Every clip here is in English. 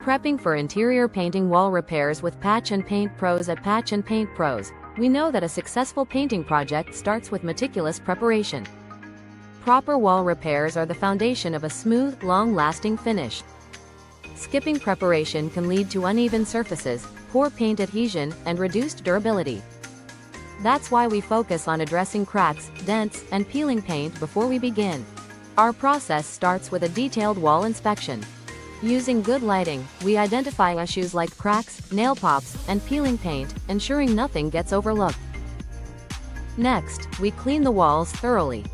Prepping for interior painting wall repairs with Patch and Paint Pros. At Patch and Paint Pros, we know that a successful painting project starts with meticulous preparation. Proper wall repairs are the foundation of a smooth, long-lasting finish. Skipping preparation can lead to uneven surfaces, poor paint adhesion, and reduced durability. That's why we focus on addressing cracks, dents, and peeling paint before we begin. Our process starts with a detailed wall inspection. Using good lighting, we identify issues like cracks, nail pops, and peeling paint, ensuring nothing gets overlooked. Next, we clean the walls thoroughly.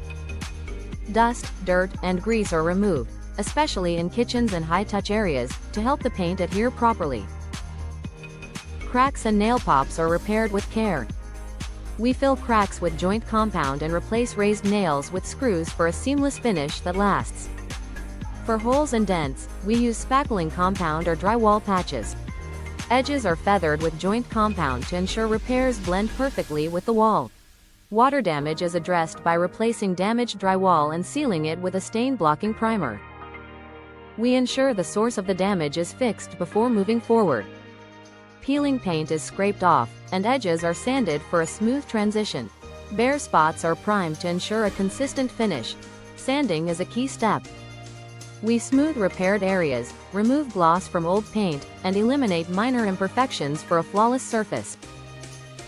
Dust, dirt, and grease are removed, especially in kitchens and high-touch areas, to help the paint adhere properly. Cracks and nail pops are repaired with care. We fill cracks with joint compound and replace raised nails with screws for a seamless finish that lasts. For holes and dents, we use spackling compound or drywall patches. Edges are feathered with joint compound to ensure repairs blend perfectly with the wall. Water damage is addressed by replacing damaged drywall and sealing it with a stain-blocking primer. We ensure the source of the damage is fixed before moving forward. Peeling paint is scraped off, and edges are sanded for a smooth transition. Bare spots are primed to ensure a consistent finish. Sanding is a key step. We smooth repaired areas, remove gloss from old paint, and eliminate minor imperfections for a flawless surface.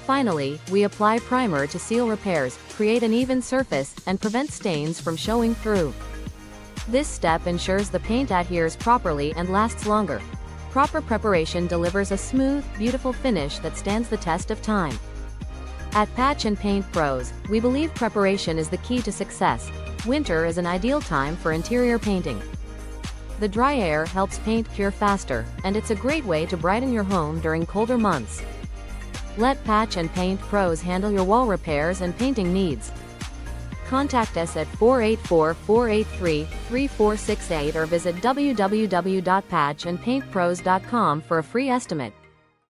Finally, we apply primer to seal repairs, create an even surface, and prevent stains from showing through. This step ensures the paint adheres properly and lasts longer. Proper preparation delivers a smooth, beautiful finish that stands the test of time. At Patch and Paint Pros, we believe preparation is the key to success. Winter is an ideal time for interior painting. The dry air helps paint cure faster, and it's a great way to brighten your home during colder months. Let Patch and Paint Pros handle your wall repairs and painting needs. Contact us at 484-483-3468 or visit www.patchandpaintpros.com for a free estimate.